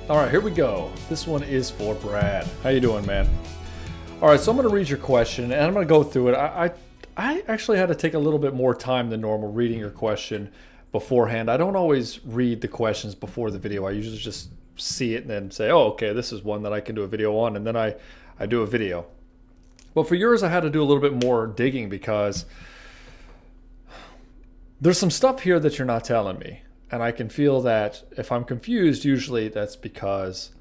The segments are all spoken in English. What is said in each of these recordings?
All right, here we go. This one is for Brad. How you doing, man? All right, so I'm going to read your question, and I'm going to go through it. I actually had to take a little bit more time than normal reading your question beforehand. I don't always read the questions before the video. I usually just see it and then say, oh, okay, this is one that I can do a video on, and then I do a video. But for yours, I had to do a little bit more digging because there's some stuff here that you're not telling me. And I can feel that if I'm confused, usually that's because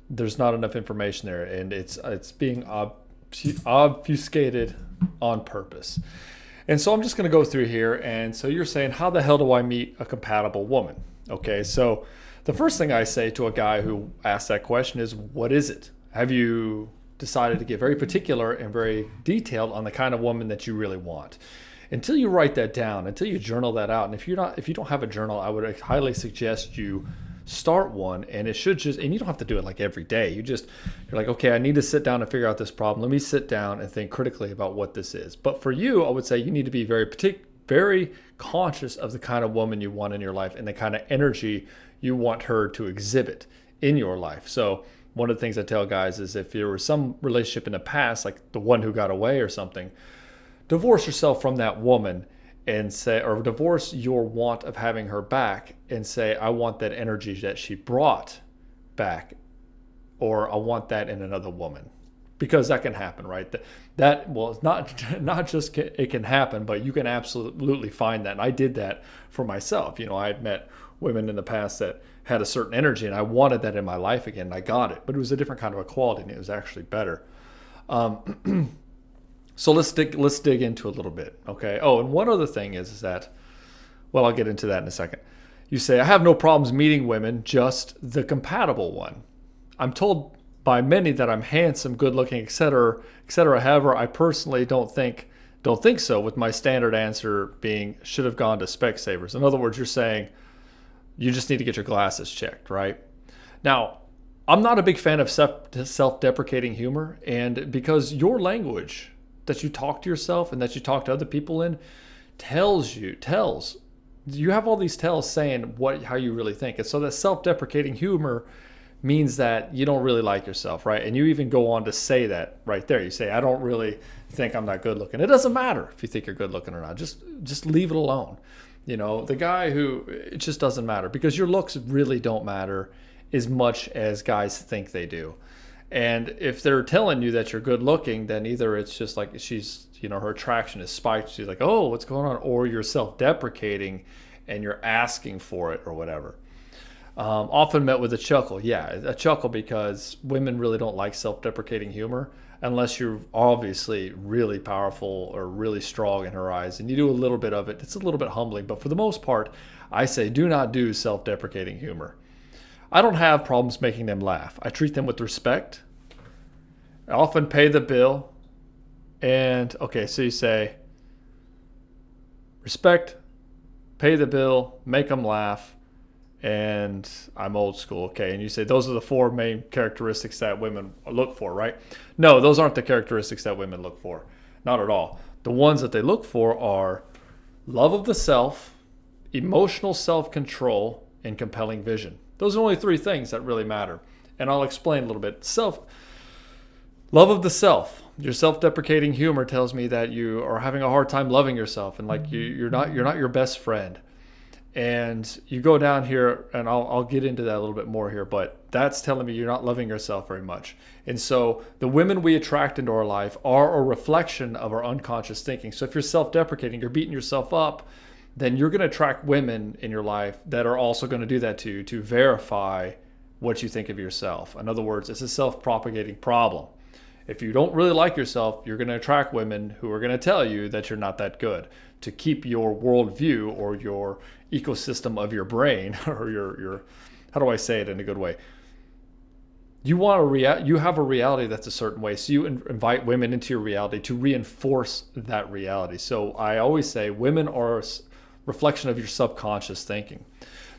there's not enough information there, and it's being obfuscated on purpose. And so I'm just going to go through here. And so you're saying, how the hell do I meet a compatible woman? Okay, so the first thing I say to a guy who asks that question is, what is it? Have you decided to get very particular and very detailed on the kind of woman that you really want? Until you write that down, until you journal that out, and if you don't have a journal, I would highly suggest you start one. And it should and you don't have to do it like every day. You're like, okay, I need to sit down and figure out this problem. Let me sit down and think critically about what this is. But for you, I would say you need to be very conscious of the kind of woman you want in your life and the kind of energy you want her to exhibit in your life. So one of the things I tell guys is if there was some relationship in the past, like the one who got away or something, divorce yourself from that woman and say, or divorce your want of having her back and say, I want that energy that she brought back, or I want that in another woman, because that can happen, right? Well, it's not just it can happen, but you can absolutely find that. And I did that for myself. I had met women in the past that had a certain energy, and I wanted that in my life again, and I got it, but it was a different kind of a quality, and it was actually better. So let's dig into a little bit, okay? Oh, and one other thing is that, well, I'll get into that in a second. You say, I have no problems meeting women, just the compatible one. I'm told by many that I'm handsome, good looking, etc., etc. However, I personally don't think so, with my standard answer being should have gone to Specsavers. In other words, you're saying you just need to get your glasses checked, right? Now, I'm not a big fan of self-deprecating humor, and because your language that you talk to yourself and that you talk to other people in tells you have all these tells saying how you really think. And so that self-deprecating humor means that you don't really like yourself, right? And you even go on to say that right there. You say, I don't really think I'm that good looking. It doesn't matter if you think you're good looking or not. Just leave it alone. The guy who, it just doesn't matter, because your looks really don't matter as much as guys think they do. And if they're telling you that you're good looking, then either it's just like she's, her attraction is spiked. She's like, oh, what's going on? Or you're self-deprecating and you're asking for it or whatever. Often met with a chuckle. Yeah, a chuckle, because women really don't like self-deprecating humor unless you're obviously really powerful or really strong in her eyes. And you do a little bit of it. It's a little bit humbling. But for the most part, I say do not do self-deprecating humor. I don't have problems making them laugh. I treat them with respect. I often pay the bill. And, okay, so you say, respect, pay the bill, make them laugh, and I'm old school, okay? And you say those are the four main characteristics that women look for, right? No, those aren't the characteristics that women look for. Not at all. The ones that they look for are love of the self, emotional self-control, and compelling vision. Those are only three things that really matter. And I'll explain a little bit. Love of the self. Your self-deprecating humor tells me that you are having a hard time loving yourself, and like you're not your best friend. And you go down here, and I'll get into that a little bit more here, but that's telling me you're not loving yourself very much. And so the women we attract into our life are a reflection of our unconscious thinking. So if you're self-deprecating, you're beating yourself up, then you're going to attract women in your life that are also going to do that to verify what you think of yourself. In other words, it's a self-propagating problem. If you don't really like yourself, you're going to attract women who are going to tell you that you're not that good, to keep your worldview or your ecosystem of your brain, or your how do I say it in a good way? You have a reality that's a certain way, so you invite women into your reality to reinforce that reality. So I always say women are a reflection of your subconscious thinking.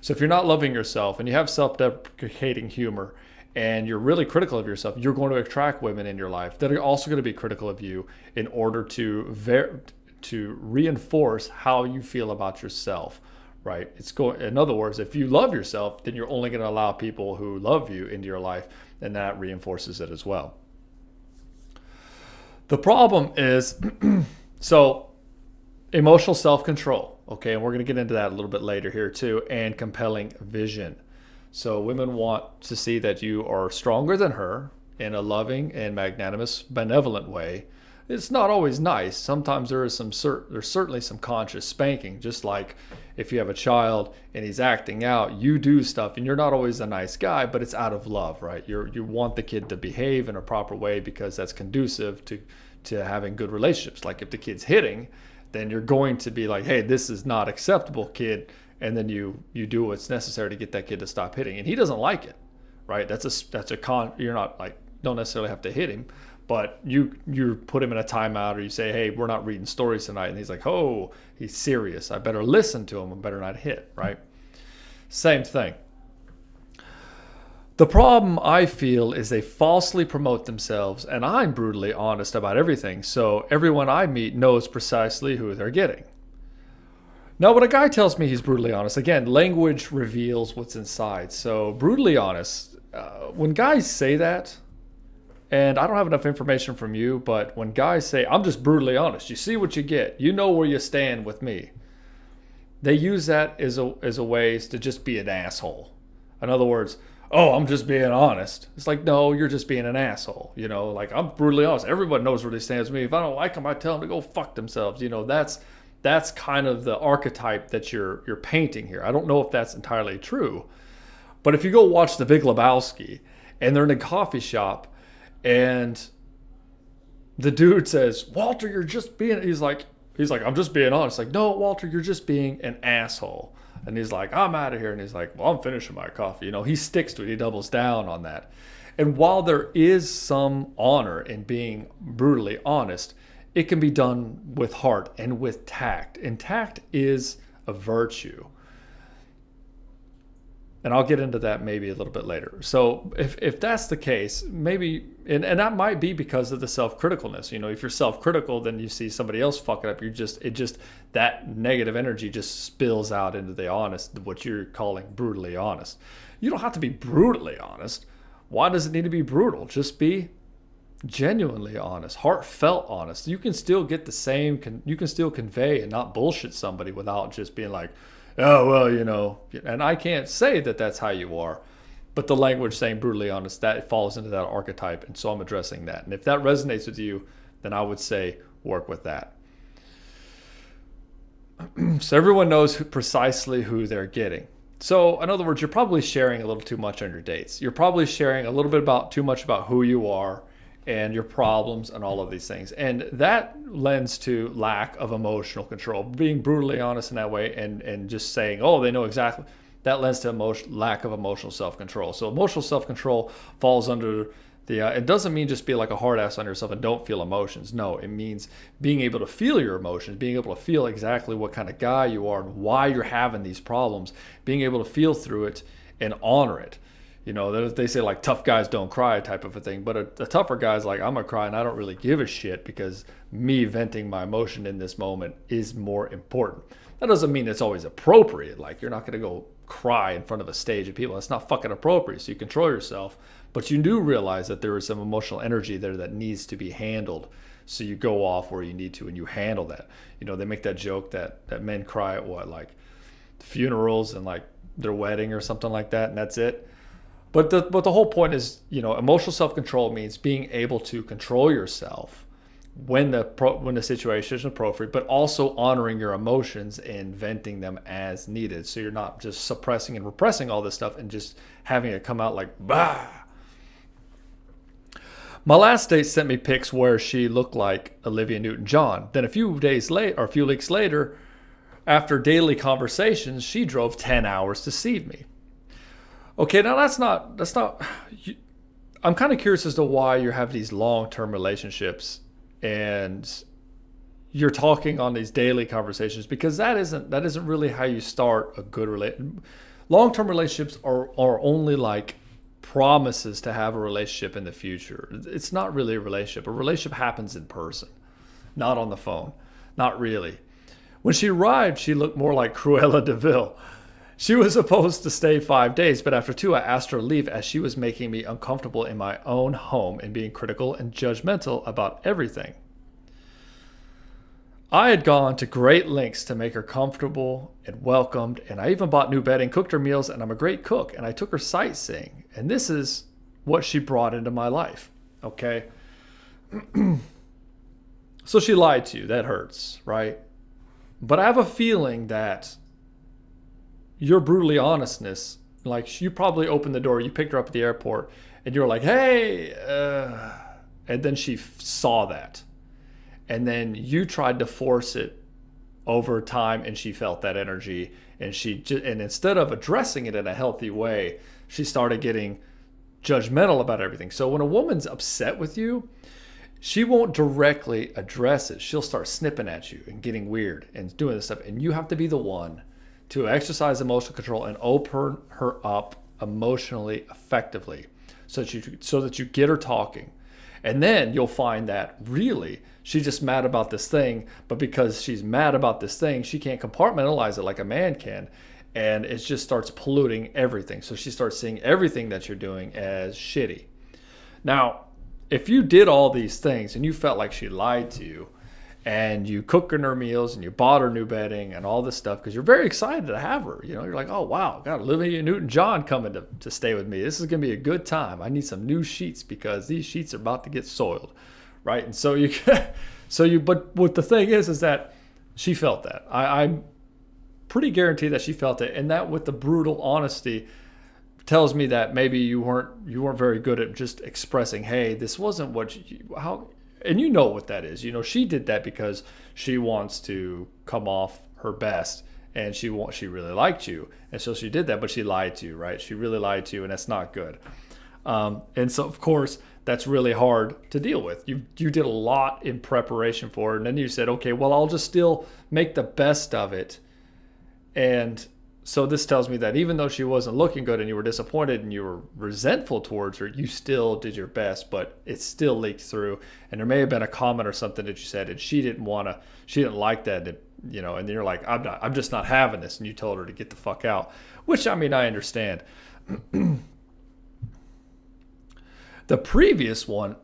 So if you're not loving yourself and you have self-deprecating humor and you're really critical of yourself, you're going to attract women in your life that are also going to be critical of you in order to reinforce how you feel about yourself, right? In other words, if you love yourself, then you're only going to allow people who love you into your life, and that reinforces it as well. The problem is, so emotional self-control, okay, and we're going to get into that a little bit later here too, and compelling vision. So women want to see that you are stronger than her in a loving and magnanimous, benevolent way. It's not always nice. Sometimes there's certainly some conscious spanking, just like if you have a child and he's acting out, you do stuff and you're not always a nice guy, but it's out of love, right? You want the kid to behave in a proper way because that's conducive to having good relationships. Like if the kid's hitting, then you're going to be like, hey, this is not acceptable, kid. And then you do what's necessary to get that kid to stop hitting. And he doesn't like it, right? You're not like, don't necessarily have to hit him, but you put him in a timeout, or you say, hey, we're not reading stories tonight. And he's like, oh, he's serious. I better listen to him. I better not hit, right? Same thing. The problem I feel is they falsely promote themselves, and I'm brutally honest about everything. So everyone I meet knows precisely who they're getting. Now, when a guy tells me he's brutally honest, again, language reveals what's inside. So brutally honest, when guys say that, and I don't have enough information from you, but when guys say, I'm just brutally honest, you see what you get, you know where you stand with me, they use that as a way to just be an asshole. In other words, oh, I'm just being honest. It's like, no, you're just being an asshole. You know, like, I'm brutally honest. Everybody knows where they stand with me. If I don't like them, I tell them to go fuck themselves. You know, that's kind of the archetype that you're painting here. I don't know if that's entirely true. But if you go watch The Big Lebowski and they're in a coffee shop and the dude says, Walter, you're just being, he's like, I'm just being honest. Like, no, Walter, you're just being an asshole. And he's like, I'm out of here. And he's like, well, I'm finishing my coffee. You know, he sticks to it. He doubles down on that. And while there is some honor in being brutally honest, it can be done with heart and with tact. And tact is a virtue. And I'll get into that maybe a little bit later. So if that's the case, maybe, and that might be because of the self-criticalness. You know, if you're self-critical, then you see somebody else fucking up. That negative energy just spills out into the honest, what you're calling brutally honest. You don't have to be brutally honest. Why does it need to be brutal? Just be genuinely honest, heartfelt honest. You can still get the same, you can still convey and not bullshit somebody without just being like, oh, well, you know, and I can't say that that's how you are, but the language saying brutally honest, that falls into that archetype, and so I'm addressing that. And if that resonates with you, then I would say work with that. So everyone knows precisely who they're getting. So in other words, you're probably sharing a little too much on your dates. You're probably sharing a little bit too much about who you are and your problems and all of these things. And that lends to lack of emotional control. Being brutally honest in that way and just saying, oh, they know exactly, that lends to lack of emotional self-control. So emotional self-control falls under it doesn't mean just be like a hard ass on yourself and don't feel emotions. No, it means being able to feel your emotions, being able to feel exactly what kind of guy you are and why you're having these problems, being able to feel through it and honor it. You know, they say like tough guys don't cry type of a thing, but a tougher guy's like, I'm gonna cry and I don't really give a shit because me venting my emotion in this moment is more important. That doesn't mean it's always appropriate. Like, you're not gonna go cry in front of a stage of people. That's not fucking appropriate. So you control yourself, but you do realize that there is some emotional energy there that needs to be handled. So you go off where you need to and you handle that. You know, they make that joke that men cry at like funerals and like their wedding or something like that, and that's it. But the whole point is, you know, emotional self-control means being able to control yourself when the situation is appropriate, but also honoring your emotions and venting them as needed. So you're not just suppressing and repressing all this stuff and just having it come out like, bah. My last date sent me pics where she looked like Olivia Newton-John. Then a few weeks later, after daily conversations, she drove 10 hours to see me. Okay, now that's not, I'm kind of curious as to why you have these long-term relationships and you're talking on these daily conversations, because that isn't really how you start a good relationship. Long-term relationships are only like promises to have a relationship in the future. It's not really a relationship. A relationship happens in person, not on the phone, not really. When she arrived, she looked more like Cruella de Vil. She was supposed to stay 5 days, but after 2, I asked her to leave as she was making me uncomfortable in my own home and being critical and judgmental about everything. I had gone to great lengths to make her comfortable and welcomed, and I even bought new bedding, cooked her meals, and I'm a great cook, and I took her sightseeing. And this is what she brought into my life, okay? So she lied to you. That hurts, right? But I have a feeling that your brutally honestness, like you probably opened the door, you picked her up at the airport, and you were like, hey, and then she saw that. And then you tried to force it over time, and she felt that energy, and and instead of addressing it in a healthy way, she started getting judgmental about everything. So when a woman's upset with you, she won't directly address it. She'll start snipping at you and getting weird and doing this stuff, and you have to be the one to exercise emotional control and open her up emotionally effectively so that you get her talking. And then you'll find that really she's just mad about this thing, but because she's mad about this thing, she can't compartmentalize it like a man can. And it just starts polluting everything. So she starts seeing everything that you're doing as shitty. Now, if you did all these things and you felt like she lied to you, and you cook her meals and you bought her new bedding and all this stuff because you're very excited to have her. You know, you're like, oh, wow, got Olivia Newton-John coming to stay with me. This is going to be a good time. I need some new sheets because these sheets are about to get soiled, right? And so but what the thing is that she felt that. I'm pretty guaranteed that she felt it. And that with the brutal honesty tells me that maybe you weren't very good at just expressing, hey, this wasn't what how. And you know what that is. You know, she did that because she wants to come off her best, and she really liked you. And so she did that, but she lied to you, right? She really lied to you, and that's not good. And so, of course, that's really hard to deal with. You did a lot in preparation for it, and then you said, okay, well, I'll just still make the best of it. And so this tells me that even though she wasn't looking good and you were disappointed and you were resentful towards her, you still did your best, but it still leaked through. And there may have been a comment or something that you said, and she didn't like that, you know, and you're like, I'm just not having this. And you told her to get the fuck out, which, I mean, I understand. The previous one,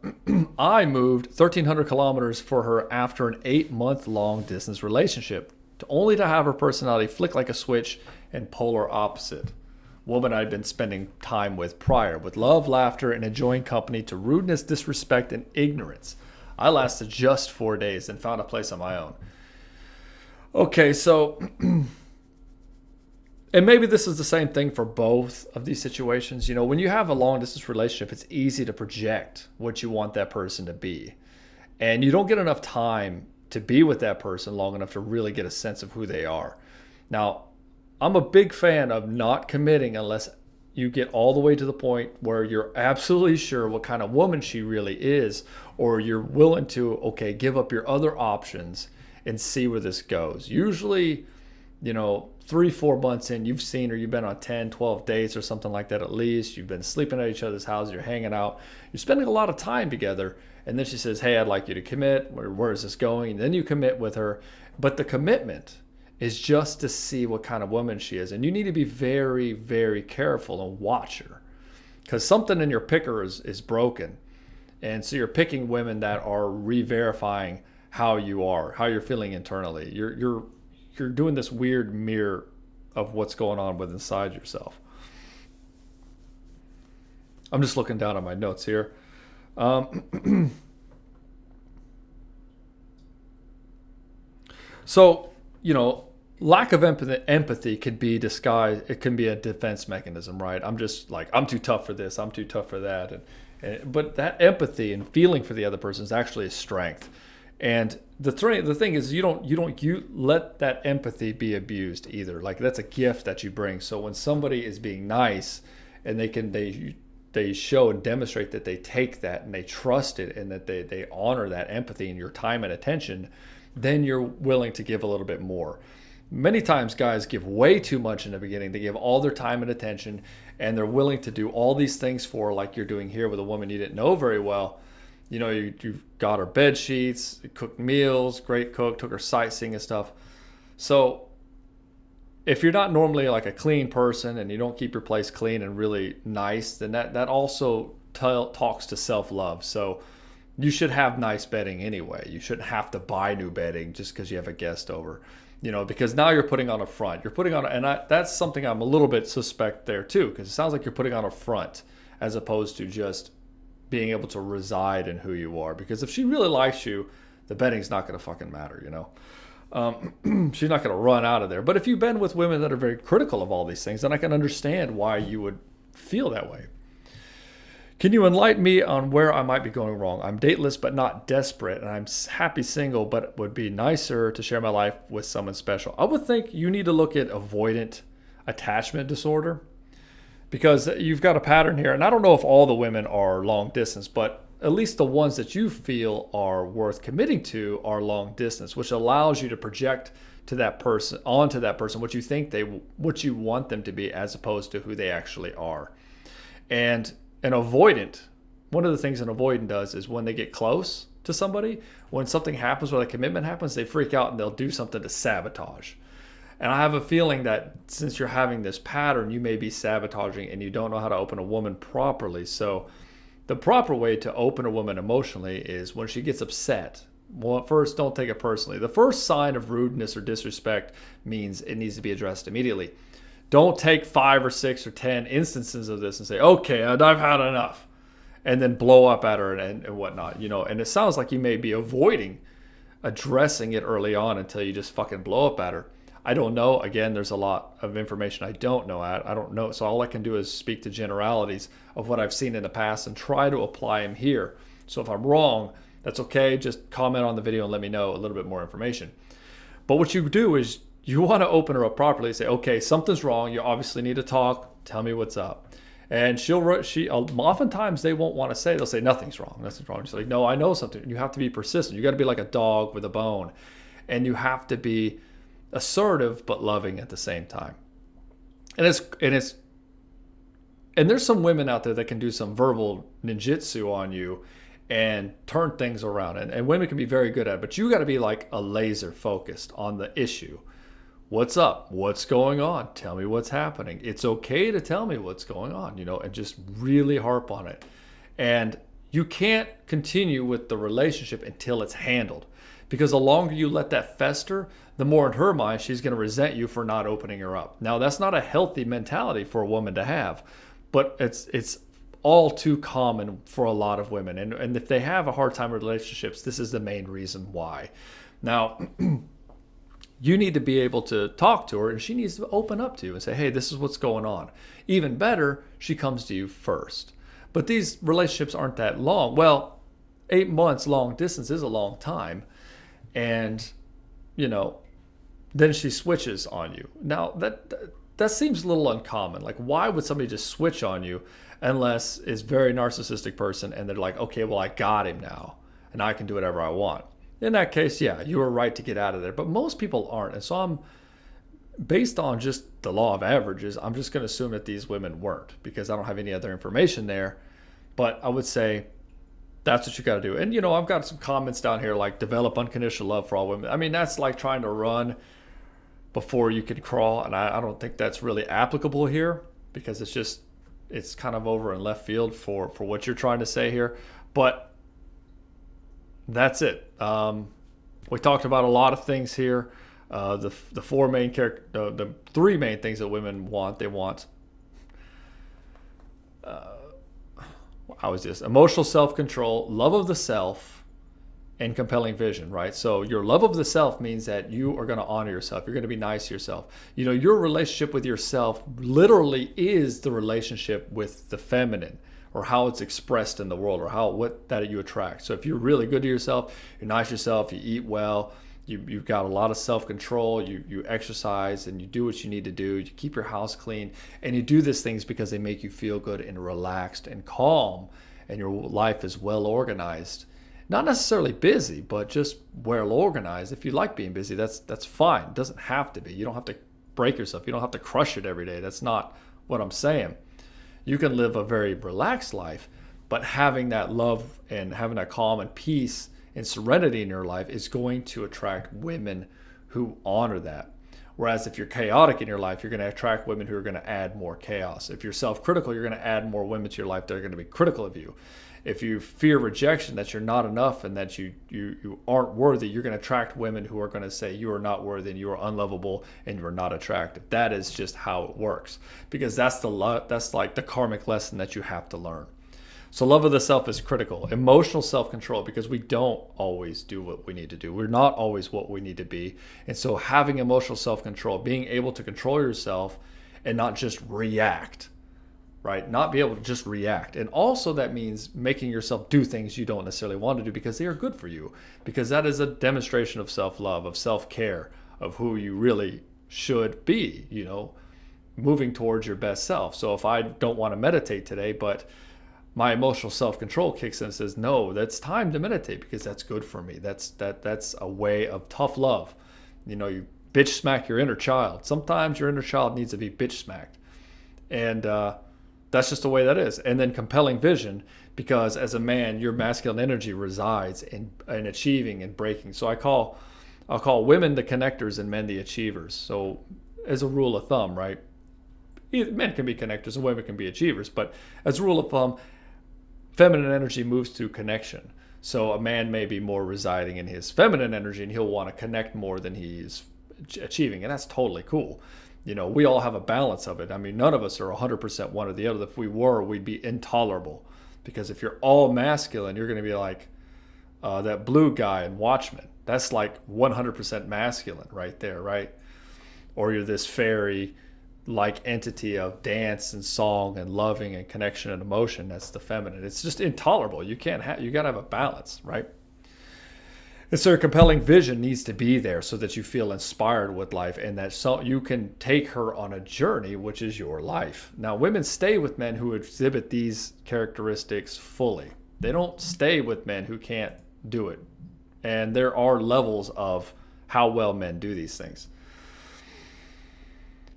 I moved 1,300 kilometers for her after an 8-month long distance relationship, only to have her personality flick like a switch and polar opposite. Woman I'd been spending time with prior, with love, laughter, and enjoying company, to rudeness, disrespect, and ignorance. I lasted just 4 days and found a place on my own. Okay, so, and maybe this is the same thing for both of these situations. You know, when you have a long distance relationship, it's easy to project what you want that person to be. And you don't get enough time to be with that person long enough to really get a sense of who they are. Now, I'm a big fan of not committing unless you get all the way to the point where you're absolutely sure what kind of woman she really is, or you're willing to, okay, give up your other options and see where this goes. Usually, you know, 3-4 months in, you've seen her, you've been on 10, 12 dates or something like that at least. You've been sleeping at each other's houses, you're hanging out, you're spending a lot of time together. And then she says, hey, I'd like you to commit. Where is this going? And then you commit with her. But the commitment is just to see what kind of woman she is. And you need to be very, very careful and watch her, because something in your picker is broken. And so you're picking women that are re-verifying how you are, how you're feeling internally. You're doing this weird mirror of what's going on with inside yourself. I'm just looking down at my notes here. So, you know, lack of empathy can be disguised. It can be a defense mechanism, right? I'm just like, I'm too tough for this. I'm too tough for that. But that empathy and feeling for the other person is actually a strength. And the thing is, you let that empathy be abused either. Like, that's a gift that you bring. So when somebody is being nice and they show and demonstrate that they take that and they trust it and that they honor that empathy and your time and attention, then you're willing to give a little bit more. Many times guys give way too much in the beginning. They give all their time and attention, and they're willing to do all these things for, like you're doing here with a woman you didn't know very well. You know, you got her bed sheets, cooked meals, great cook, took her sightseeing and stuff. So if you're not normally like a clean person and you don't keep your place clean and really nice, then that also talks to self-love. So you should have nice bedding anyway. You shouldn't have to buy new bedding just because you have a guest over, because now you're putting on a front. You're putting on, that's something I'm a little bit suspect there too, because it sounds like you're putting on a front as opposed to just being able to reside in who you are. Because if she really likes you, the bedding's not going to fucking matter, she's not going to run out of there. But if you've been with women that are very critical of all these things, then I can understand why you would feel that way. Can you enlighten me on where I might be going wrong? I'm dateless but not desperate, and I'm happy single, but would be nicer to share my life with someone special. I would think you need to look at avoidant attachment disorder, because you've got a pattern here. And I don't know if all the women are long distance, but at least the ones that you feel are worth committing to are long distance, which allows you to project to that person, onto that person, what you think what you want them to be, as opposed to who they actually are. And an avoidant, one of the things an avoidant does is when they get close to somebody, when something happens, when a commitment happens, they freak out and they'll do something to sabotage. And I have a feeling that since you're having this pattern, you may be sabotaging and you don't know how to open a woman properly. So the proper way to open a woman emotionally is when she gets upset. Well, first, don't take it personally. The first sign of rudeness or disrespect means it needs to be addressed immediately. Don't take 5 or 6 or 10 instances of this and say, okay, I've had enough, and then blow up at her and whatnot, And it sounds like you may be avoiding addressing it early on until you just fucking blow up at her. I don't know. Again, there's a lot of information I don't know. I don't know. So all I can do is speak to generalities of what I've seen in the past and try to apply them here. So if I'm wrong, that's okay. Just comment on the video and let me know a little bit more information. But what you do is you want to open her up properly. Say, okay, something's wrong. You obviously need to talk. Tell me what's up. And she oftentimes they won't want to say. They'll say nothing's wrong. Nothing's wrong. She's like, no, I know something. You have to be persistent. You got to be like a dog with a bone, and you have to be assertive but loving at the same time. And there's some women out there that can do some verbal ninjutsu on you and turn things around. And women can be very good at it, but you got to be like a laser focused on the issue. What's up? What's going on? Tell me what's happening. It's okay to tell me what's going on, and just really harp on it. And you can't continue with the relationship until it's handled, because the longer you let that fester, the more in her mind she's going to resent you for not opening her up. Now, that's not a healthy mentality for a woman to have, but it's all too common for a lot of women. And if they have a hard time with relationships, this is the main reason why. Now, you need to be able to talk to her, and she needs to open up to you and say, hey, this is what's going on. Even better, she comes to you first. But these relationships aren't that long. Well, 8 months long distance is a long time. And, then she switches on you. Now, that seems a little uncommon. Like, why would somebody just switch on you unless it's a very narcissistic person and they're like, okay, well, I got him now and I can do whatever I want. In that case, yeah, you were right to get out of there. But most people aren't. And so based on just the law of averages, I'm just going to assume that these women weren't, because I don't have any other information there. But I would say that's what you got to do. And, I've got some comments down here like develop unconditional love for all women. I mean, that's like trying to run before you can crawl. And I don't think that's really applicable here, because it's kind of over in left field for what you're trying to say here. But that's it. We talked about a lot of things here. The three main things that women want. They want emotional self-control, love of the self, and compelling vision, right? So your love of the self means that you are going to honor yourself. You're going to be nice to yourself. Your relationship with yourself literally is the relationship with the feminine, or how it's expressed in the world, or what that you attract. So if you're really good to yourself, you're nice to yourself, you eat well, you've got a lot of self-control, you exercise, and you do what you need to do, you keep your house clean, and you do these things because they make you feel good and relaxed and calm, and your life is well organized. Not necessarily busy, but just well organized. If you like being busy, that's fine. It doesn't have to be. You don't have to break yourself. You don't have to crush it every day. That's not what I'm saying. You can live a very relaxed life, but having that love and having that calm and peace and serenity in your life is going to attract women who honor that. Whereas if you're chaotic in your life, you're going to attract women who are going to add more chaos. If you're self-critical, you're going to add more women to your life that are going to be critical of you. If you fear rejection, that you're not enough and that you aren't worthy, you're going to attract women who are going to say you are not worthy and you are unlovable and you are not attractive. That is just how it works, because that's like the karmic lesson that you have to learn. So love of the self is critical. Emotional self-control, because we don't always do what we need to do. We're not always what we need to be. And so having emotional self-control, being able to control yourself and not just react, right? Not be able to just react. And also that means making yourself do things you don't necessarily want to do because they are good for you. Because that is a demonstration of self-love, of self-care, of who you really should be, moving towards your best self. So if I don't want to meditate today, but my emotional self-control kicks in and says, no, that's time to meditate because that's good for me. That's a way of tough love. You bitch smack your inner child. Sometimes your inner child needs to be bitch smacked. And that's just the way that is. And then compelling vision, because as a man, your masculine energy resides in achieving and breaking. So I'll call women the connectors and men the achievers. So as a rule of thumb, right? Men can be connectors and women can be achievers. But as a rule of thumb, feminine energy moves through connection. So a man may be more residing in his feminine energy and he'll want to connect more than he's achieving. And that's totally cool. We all have a balance of it. I mean, none of us are 100% one or the other. If we were, we'd be intolerable. Because if you're all masculine, you're going to be like that blue guy in Watchmen. That's like 100% masculine right there, right? Or you're this fairy like entity of dance and song and loving and connection and emotion. That's the feminine. It's just intolerable. You got to have a balance, right? And so a compelling vision needs to be there so that you feel inspired with life and that you can take her on a journey, which is your life. Now, women stay with men who exhibit these characteristics fully. They don't stay with men who can't do it. And there are levels of how well men do these things.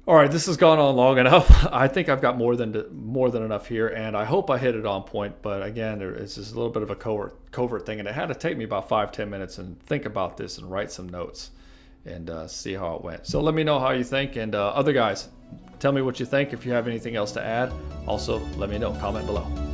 All right, this has gone on long enough. I think I've got more than enough here, and I hope I hit it on point. But again, it's just a little bit of a covert thing, and it had to take me about 5-10 minutes and think about this and write some notes and see how it went. So let me know how you think, and other guys, tell me what you think. If you have anything else to add, also let me know. Comment below.